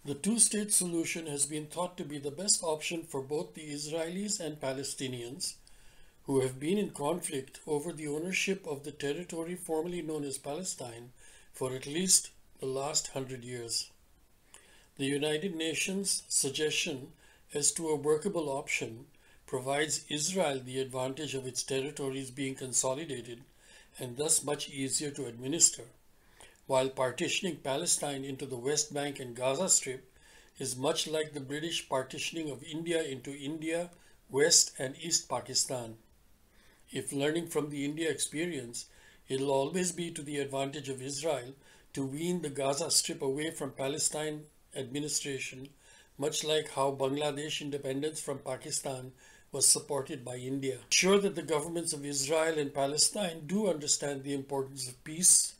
The two-state solution has been thought to be the best option for both the Israelis and Palestinians, who have been in conflict over the ownership of the territory formerly known as Palestine for at least the last 100 years. The United Nations suggestion as to a workable option provides Israel the advantage of its territories being consolidated and thus much easier to administer, while partitioning Palestine into the West Bank and Gaza Strip is much like the British partitioning of India into India, West and East Pakistan. If learning from the India experience, it'll always be to the advantage of Israel to wean the Gaza Strip away from Palestine administration, much like how Bangladesh independence from Pakistan was supported by India. Sure that the governments of Israel and Palestine do understand the importance of peace,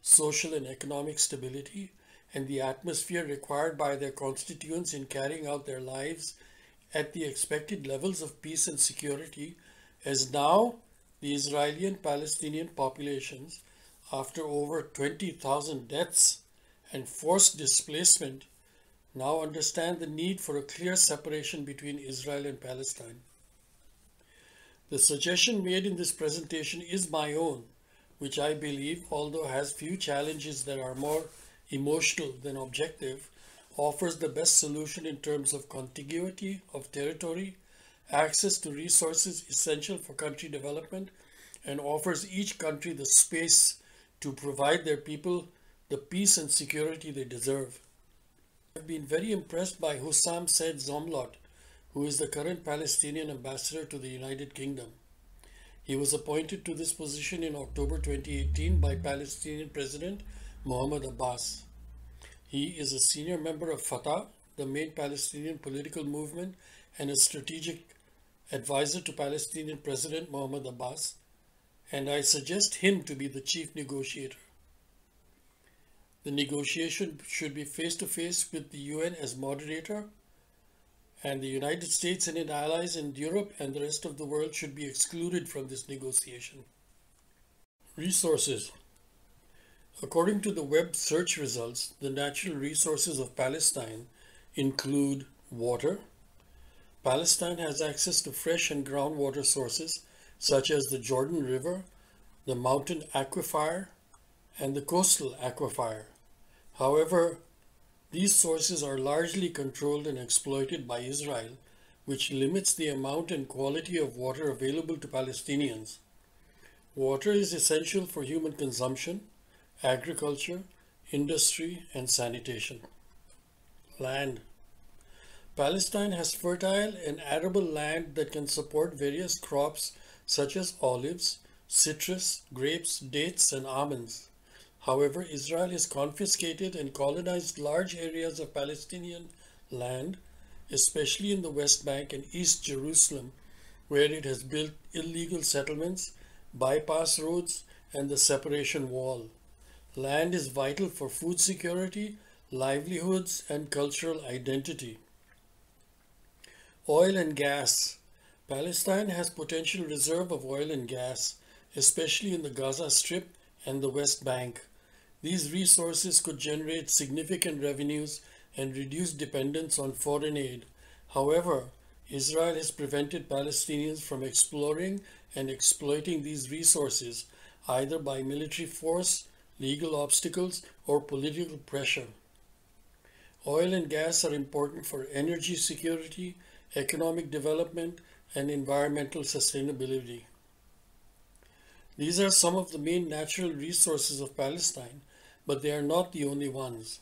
social and economic stability, and the atmosphere required by their constituents in carrying out their lives at the expected levels of peace and security, as now the Israeli and Palestinian populations, after over 20,000 deaths and forced displacement, now understand the need for a clear separation between Israel and Palestine. The suggestion made in this presentation is my own, which I believe, although has few challenges that are more emotional than objective, offers the best solution in terms of contiguity of territory, access to resources essential for country development, and offers each country the space to provide their people the peace and security they deserve. I've been very impressed by Hussam Said Zomlot, who is the current Palestinian ambassador to the United Kingdom. He was appointed to this position in October 2018 by Palestinian President Mahmoud Abbas. He is a senior member of Fatah, the main Palestinian political movement, and a strategic advisor to Palestinian President Mahmoud Abbas, and I suggest him to be the chief negotiator. The negotiation should be face-to-face with the UN as moderator, and the United States and its allies in Europe and the rest of the world should be excluded from this negotiation. Resources. According to the web search results, the natural resources of Palestine include water. Palestine has access to fresh and groundwater sources such as the Jordan River, the mountain aquifer, and the coastal aquifer. However, these sources are largely controlled and exploited by Israel, which limits the amount and quality of water available to Palestinians. Water is essential for human consumption, agriculture, industry, and sanitation. Land. Palestine has fertile and arable land that can support various crops such as olives, citrus, grapes, dates, and almonds. However, Israel has confiscated and colonized large areas of Palestinian land, especially in the West Bank and East Jerusalem, where it has built illegal settlements, bypass roads, and the separation wall. Land is vital for food security, livelihoods, and cultural identity. Oil and gas. Palestine has potential reserve of oil and gas, especially in the Gaza Strip and the West Bank. These resources could generate significant revenues and reduce dependence on foreign aid. However, Israel has prevented Palestinians from exploring and exploiting these resources, either by military force, legal obstacles, or political pressure. Oil and gas are important for energy security, economic development, and environmental sustainability. These are some of the main natural resources of Palestine, but they are not the only ones.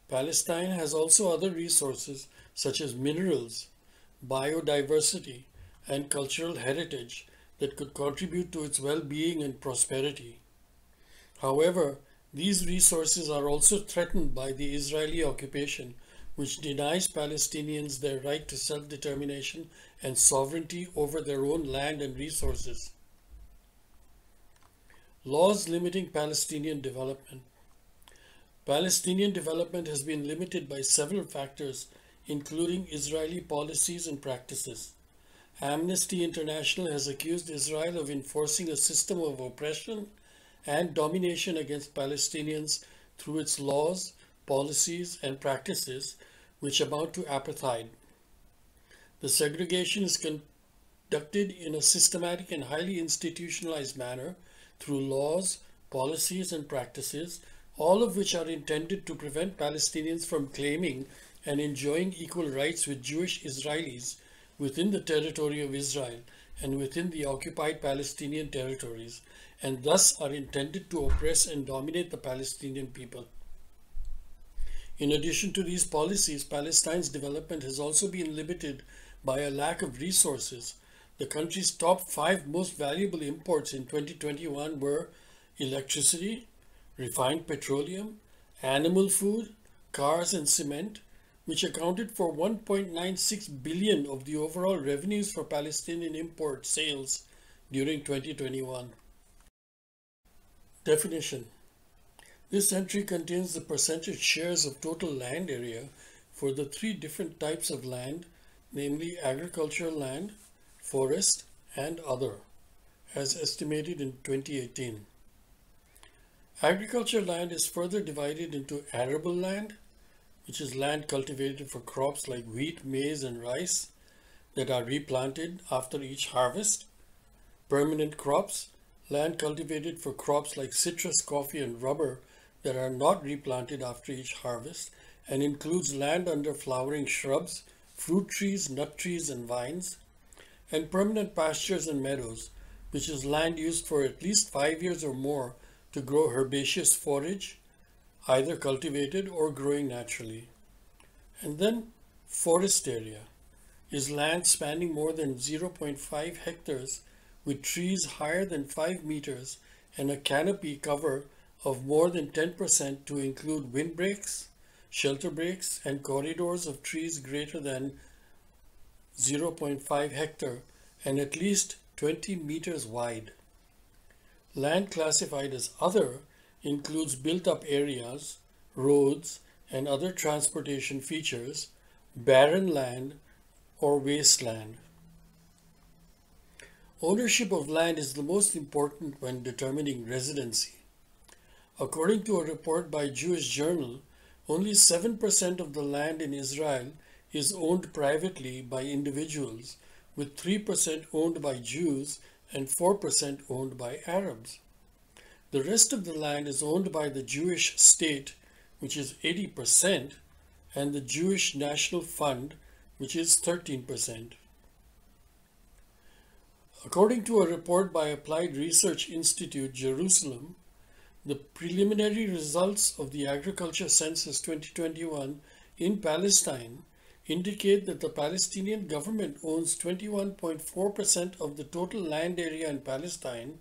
Palestine has also other resources such as minerals, biodiversity, and cultural heritage that could contribute to its well-being and prosperity. However, these resources are also threatened by the Israeli occupation, which denies Palestinians their right to self-determination and sovereignty over their own land and resources. Laws limiting Palestinian development. Palestinian development has been limited by several factors, including Israeli policies and practices. Amnesty International has accused Israel of enforcing a system of oppression and domination against Palestinians through its laws, policies, and practices which amount to apartheid. The segregation is conducted in a systematic and highly institutionalized manner through laws, policies, and practices, all of which are intended to prevent Palestinians from claiming and enjoying equal rights with Jewish Israelis within the territory of Israel and within the occupied Palestinian territories, and thus are intended to oppress and dominate the Palestinian people. In addition to these policies, Palestine's development has also been limited by a lack of resources. The country's top 5 most valuable imports in 2021 were electricity, refined petroleum, animal food, cars, and cement, which accounted for 1.96 billion of the overall revenues for Palestinian import sales during 2021. Definition. This entry contains the percentage shares of total land area for the 3 different types of land, namely agricultural land, forest, and other, as estimated in 2018. Agricultural land is further divided into arable land, which is land cultivated for crops like wheat, maize, and rice that are replanted after each harvest. Permanent crops, land cultivated for crops like citrus, coffee, and rubber that are not replanted after each harvest, and includes land under flowering shrubs, fruit trees, nut trees, and vines. And permanent pastures and meadows, which is land used for at least 5 years or more to grow herbaceous forage, either cultivated or growing naturally. And then forest area is land spanning more than 0.5 hectares with trees higher than 5 meters and a canopy cover of more than 10% to include windbreaks, shelter breaks, and corridors of trees greater than 0.5 hectare and at least 20 meters wide. Land classified as other includes built-up areas, roads, and other transportation features, barren land, or wasteland. Ownership of land is the most important when determining residency. According to a report by Jewish Journal, only 7% of the land in Israel is owned privately by individuals, with 3% owned by Jews and 4% owned by Arabs. The rest of the land is owned by the Jewish state, which is 80%, and the Jewish National Fund, which is 13%. According to a report by Applied Research Institute, Jerusalem, the preliminary results of the Agriculture Census 2021 in Palestine indicate that the Palestinian government owns 21.4% of the total land area in Palestine,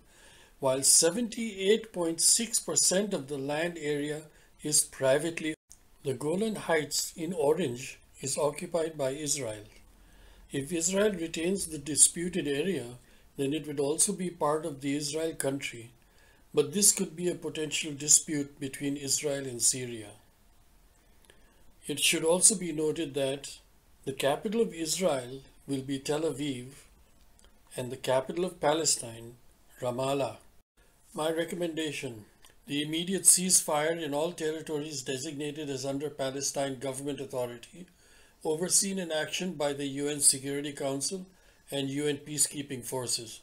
while 78.6% of the land area is privately owned. The Golan Heights in orange is occupied by Israel. If Israel retains the disputed area, then it would also be part of the Israel country, but this could be a potential dispute between Israel and Syria. It should also be noted that the capital of Israel will be Tel Aviv and the capital of Palestine, Ramallah. My recommendation: the immediate ceasefire in all territories designated as under Palestine government authority, overseen in action by the UN Security Council and UN peacekeeping forces.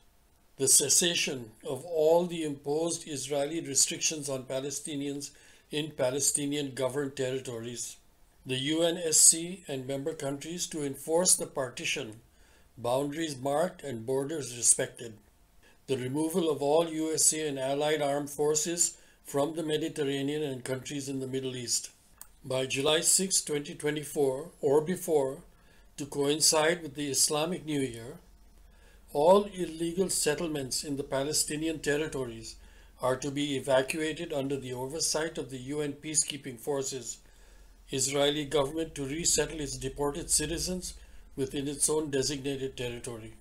The cessation of all the imposed Israeli restrictions on Palestinians in Palestinian governed territories. The UNSC and member countries to enforce the partition, boundaries marked and borders respected. The removal of all USA and allied armed forces from the Mediterranean and countries in the Middle East. By July 6, 2024 or before, to coincide with the Islamic New Year, all illegal settlements in the Palestinian territories are to be evacuated under the oversight of the UN peacekeeping forces, Israeli government to resettle its deported citizens within its own designated territory.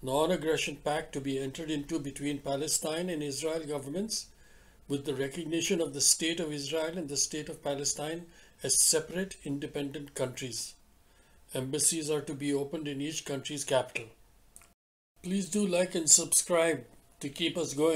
Non-aggression pact to be entered into between Palestine and Israel governments with the recognition of the State of Israel and the State of Palestine as separate independent countries. Embassies are to be opened in each country's capital. Please do like and subscribe to keep us going.